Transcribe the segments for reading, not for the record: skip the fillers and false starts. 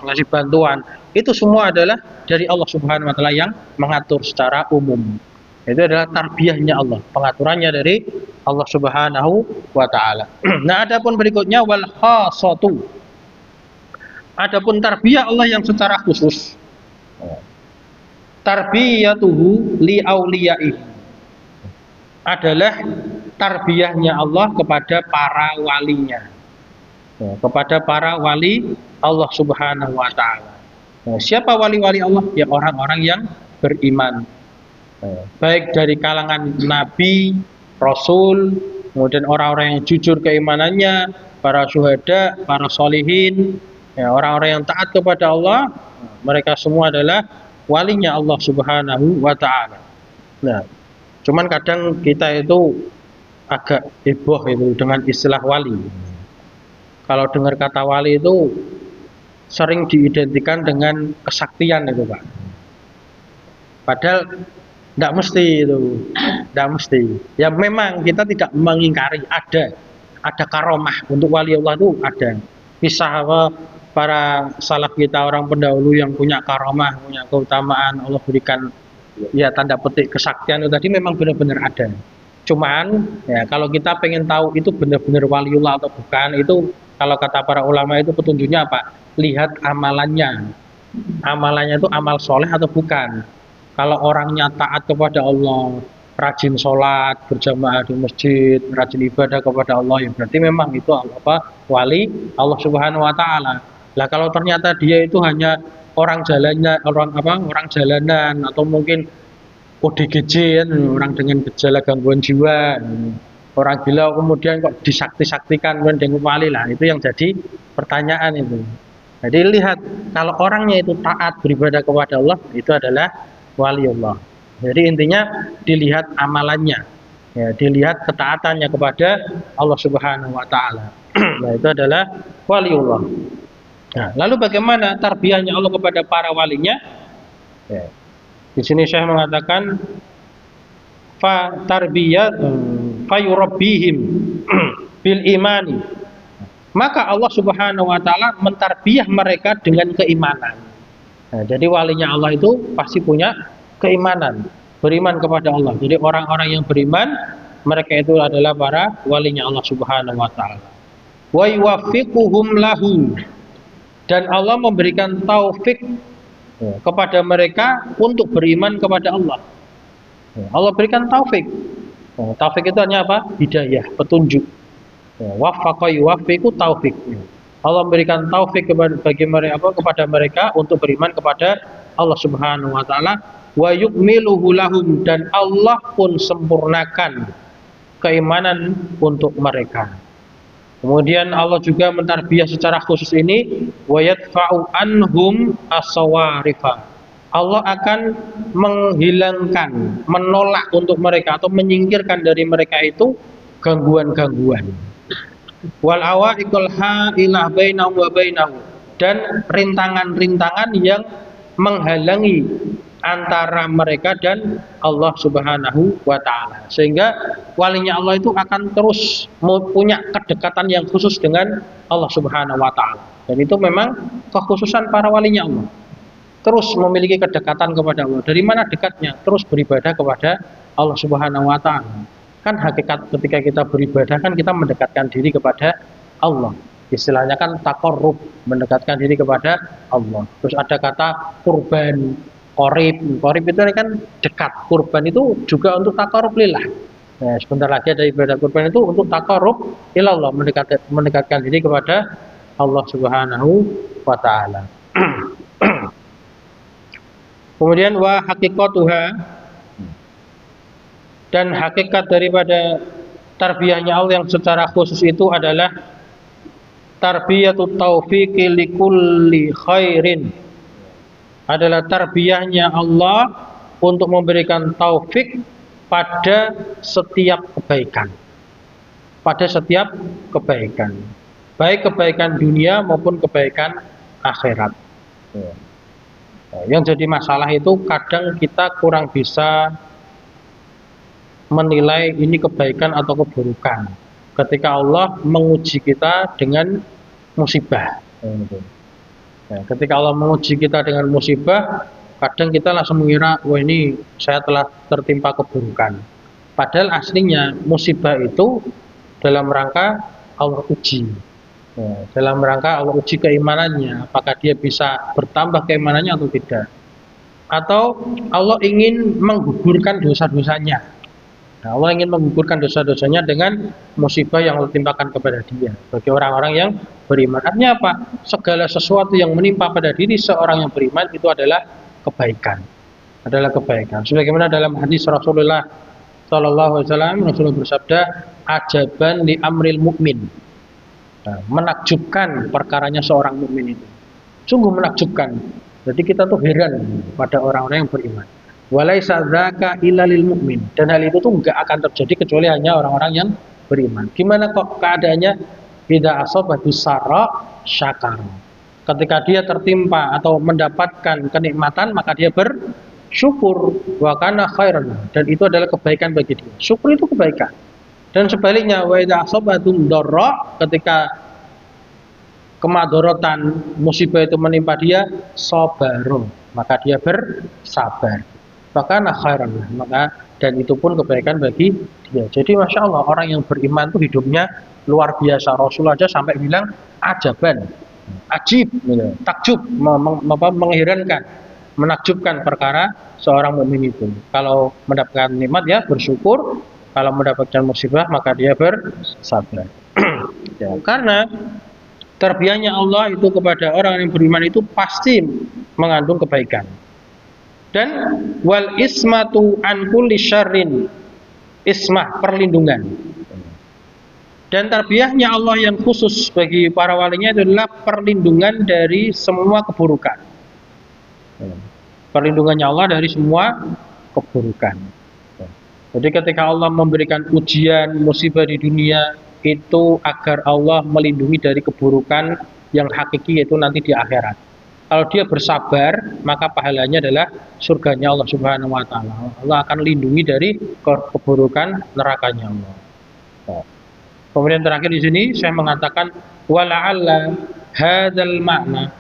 ngasih bantuan, itu semua adalah dari Allah Subhanahu wa taala yang mengatur secara umum. Itu adalah tarbiyahnya Allah, pengaturannya dari Allah Subhanahu wa taala. Nah, adapun berikutnya wal khassatu. Adapun tarbiyah Allah yang secara khusus. Tarbiyatuhu li auliyaih. Adalah tarbiyahnya Allah kepada para walinya. Kepada para wali Allah Subhanahu wa taala. Siapa wali-wali Allah? Ya orang-orang yang beriman. Baik dari kalangan nabi, rasul, kemudian orang-orang yang jujur keimanannya, para syuhada, para solihin, ya, orang-orang yang taat kepada Allah, mereka semua adalah walinya Allah Subhanahu wa taala. Nah, cuman kadang kita itu agak heboh itu dengan istilah wali. Kalau dengar kata wali itu sering diidentikan dengan kesaktian itu, Pak. Padahal tidak mesti itu, tidak mesti. Ya memang kita tidak mengingkari ada karomah untuk wali Allah itu ada. Kisah apa para salaf kita orang pendahulu yang punya karomah, punya keutamaan Allah berikan ya tanda petik kesaktian itu tadi memang benar-benar ada. Cuman ya kalau kita pengen tahu itu benar-benar waliullah atau bukan, itu kalau kata para ulama itu petunjuknya apa? Lihat amalannya. Amalannya itu amal soleh atau bukan. Kalau orangnya taat kepada Allah, rajin sholat, berjamaah di masjid, rajin ibadah kepada Allah, ya berarti memang itu wali Allah Subhanahu wa taala. Lah kalau ternyata dia itu hanya orang jalanan atau mungkin ODGJ kan, orang dengan gejala gangguan jiwa, orang gila kemudian kok disakti-saktikan dengan wali, lah itu yang jadi pertanyaan itu. Jadi lihat kalau orangnya itu taat beribadah kepada Allah, itu adalah waliullah. Jadi intinya dilihat amalannya, ya, dilihat ketaatannya kepada Allah Subhanahu wa taala. Nah, itu adalah waliullah. Nah, lalu bagaimana tarbiyahnya Allah kepada para walinya? Ya. Di sini saya mengatakan fa tarbiyat fayurabbihim bil imani. Maka Allah Subhanahu wa taala mentarbiyah mereka dengan keimanan. Nah, jadi walinya Allah itu pasti punya keimanan, beriman kepada Allah. Jadi orang-orang yang beriman, mereka itu adalah para walinya Allah Subhanahu wa taala. Wa yuwaffiquhum lahu. Dan Allah memberikan taufik kepada mereka untuk beriman kepada Allah. Allah berikan taufik. Taufik itu hanya apa? Hidayah, petunjuk. Waffaqa yuwaffiqu taufik. Allah memberikan taufik kepada mereka untuk beriman kepada Allah Subhanahu wa taala. Wa yukmiluhu lahum, dan Allah pun sempurnakan keimanan untuk mereka. Kemudian Allah juga mentarbiyah secara khusus ini, wa yadfa'u anhum as-sawarifa. Allah akan menghilangkan, menolak untuk mereka atau menyingkirkan dari mereka itu gangguan-gangguan. Wal awaiqul ha'ilah bainahu wa bainahu, dan rintangan-rintangan yang menghalangi antara mereka dan Allah Subhanahu wa taala. Sehingga walinya Allah itu akan terus punya kedekatan yang khusus dengan Allah Subhanahu wa taala. Dan itu memang kekhususan para walinya Allah. Terus memiliki kedekatan kepada Allah. Dari mana dekatnya? Terus beribadah kepada Allah Subhanahu wa taala. Kan hakikat ketika kita beribadah kan kita mendekatkan diri kepada Allah. Istilahnya kan taqarrub, mendekatkan diri kepada Allah. Terus ada kata kurban. Qorib itu kan dekat. Kurban itu juga untuk taqarrub lillah. Nah, sebentar lagi ada ibadah kurban itu untuk taqarrub ilallah, mendekatkan diri kepada Allah Subhanahu wa taala. Kemudian wa haqiqatuha, dan hakikat daripada tarbiyahnya Allah yang secara khusus itu adalah tarbiyatut taufiqi likulli khairin. Adalah tarbiyahnya Allah untuk memberikan taufik pada setiap kebaikan. Pada setiap kebaikan. Baik kebaikan dunia maupun kebaikan akhirat. Yang jadi masalah itu kadang kita kurang bisa menilai ini kebaikan atau keburukan ketika Allah menguji kita dengan musibah. Ya, ketika Allah menguji kita dengan musibah, kadang kita langsung mengira, wah ini saya telah tertimpa keburukan. Padahal aslinya musibah itu dalam rangka Allah uji. Ya, dalam rangka Allah uji keimanannya, apakah dia bisa bertambah keimanannya atau tidak. Atau Allah ingin menggugurkan dosa-dosanya. Nah, Allah ingin menggugurkan dosa-dosanya dengan musibah yang Allah timpakan kepada dia. Bagi orang-orang yang beriman. Artinya apa? Segala sesuatu yang menimpa pada diri seorang yang beriman itu adalah kebaikan. Adalah kebaikan. Sebagaimana dalam hadis Rasulullah Shallallahu Alaihi Wasallam, Rasulullah bersabda, "Ajaban li amril mukmin." Nah, menakjubkan perkaranya seorang mukmin itu. Sungguh menakjubkan. Jadi kita tuh heran pada orang-orang yang beriman. Walaisa dzaka illa lil mukmin. Dan hal itu tuh enggak akan terjadi kecuali hanya orang-orang yang beriman. Gimana kok keadaannya? Idza asabatu sarra syakara. Ketika dia tertimpa atau mendapatkan kenikmatan, maka dia bersyukur, wa kana khairan, dan itu adalah kebaikan bagi dia. Syukur itu kebaikan. Dan sebaliknya, wa idza asabatum dharra, ketika kemadorotan musibah itu menimpa dia, sabaru, maka dia bersabar. Maka khairan, maka dan itu pun kebaikan bagi dia. Jadi masya Allah, orang yang beriman itu hidupnya luar biasa. Rasul aja sampai bilang ajaban, ajib, takjub, mengherankan, menakjubkan perkara seorang mukmin itu. Kalau mendapatkan nikmat ya bersyukur, kalau mendapatkan musibah maka dia bersabar. Ya, karena terbiahnya Allah itu kepada orang yang beriman itu pasti mengandung kebaikan. Dan wal ismatu an kulli syarrin, ismah, perlindungan. Dan terbiahnya Allah yang khusus bagi para walinya itu adalah perlindungan dari semua keburukan. Perlindungannya Allah dari semua keburukan. Jadi ketika Allah memberikan ujian, musibah di dunia, itu agar Allah melindungi dari keburukan yang hakiki, yaitu nanti di akhirat. Kalau dia bersabar, maka pahalanya adalah surganya Allah Subhanahu wa taala. Allah akan lindungi dari keburukan nerakanya Allah. Kemudian terakhir di sini saya mengatakan wala'alla hadzal makna,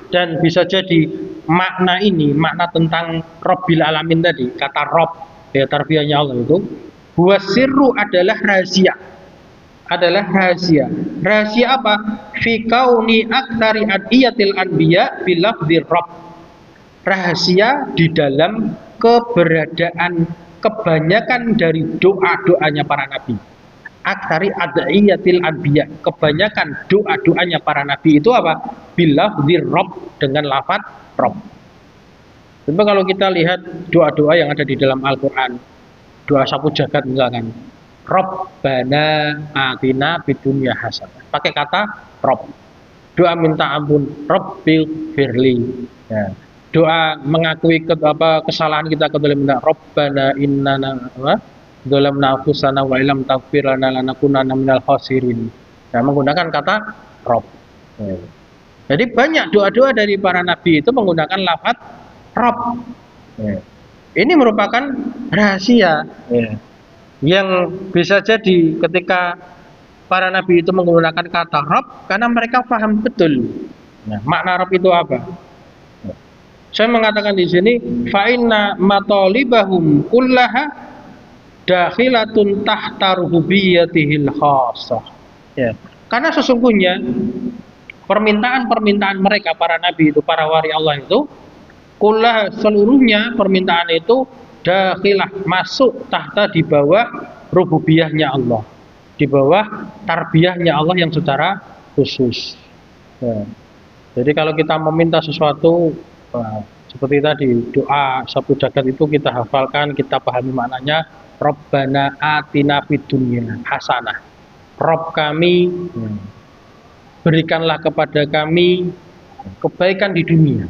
dan bisa jadi makna ini, makna tentang Rabbil Alamin tadi, kata Rabb, ya tarbiyahnya Allah itu, huwa sirru adalah rahasia. Adalah rahasia. Rahasia apa? Fi kauni aktsari adiyatil anbiya bilafdzir Rabb. Rahasia di dalam keberadaan kebanyakan dari doa-doanya para nabi. Aktsari adiyatil anbiya. Kebanyakan doa-doanya para nabi itu apa? Bilafdzir Rabb, dengan lafaz Rabb. Coba kalau kita lihat doa-doa yang ada di dalam Al-Qur'an, doa sapu jagat misalkan, Rabbana atina fid dunya hasanah. Pakai kata Rabb. Doa minta ampun, Rabbil firli. Ya. Doa mengakui kesalahan kita kepada minta Rabbana innana dzalamna anfusana wa illam taghfir lana lanakunanna minal khasirin. Ya, menggunakan kata Rabb. Ya. Jadi banyak doa-doa dari para nabi itu menggunakan lafaz Rabb. Ya. Ini merupakan rahasia. Ya. Yang bisa jadi ketika para nabi itu menggunakan kata Rabb karena mereka paham betul. Nah, makna Rabb itu apa? Saya mengatakan di sini fa inna matalibahum kullaha dakhilatun tahta rububiyyatihil khassah. Ya. Karena sesungguhnya permintaan-permintaan mereka para nabi itu, para wali Allah itu, kullah, seluruhnya permintaan itu dakhilah, masuk tahta, di bawah rububiyahnya Allah, di bawah tarbiyahnya Allah yang secara khusus. Ya. Jadi kalau kita meminta sesuatu seperti tadi doa sapu jagat itu kita hafalkan, kita pahami maknanya, Rabbana atina fid dunya hasanah. Rabb kami, berikanlah kepada kami kebaikan di dunia.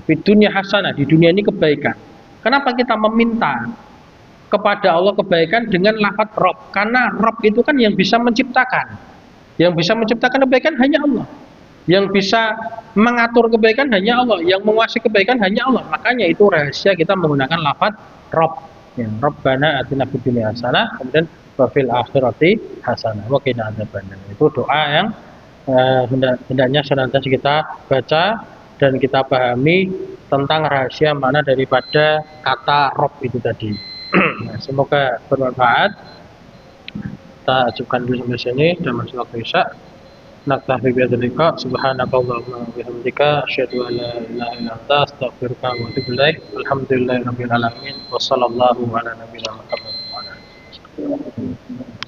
Fid dunya hasanah, di dunia ini kebaikan. Kenapa kita meminta kepada Allah kebaikan dengan lafaz Rabb? Karena Rabb itu kan yang bisa menciptakan. Yang bisa menciptakan kebaikan hanya Allah. Yang bisa mengatur kebaikan hanya Allah. Yang menguasai kebaikan hanya Allah. Makanya itu rahasia kita menggunakan lafaz Rabb. Ya, Rabbana atina fid dunya hasanah, kemudian wa fil akhirati hasanah wa qina adzabannar. Itu doa yang hendaknya senantiasa kita baca dan kita pahami tentang rahasia mana daripada kata Rob itu tadi. Nah, semoga bermanfaat. Kita ajukan dulu sampai sini dan masuk waktu isya. Naktafi biadzalika subhanakallahumma wa bihamdika asyhadu an la ilaha illa anta astaghfiruka wa atubu ilaik. Alhamdulillahirabbil alamin wa sallallahu ala nabiyina Muhammad wa ala alihi wasallam.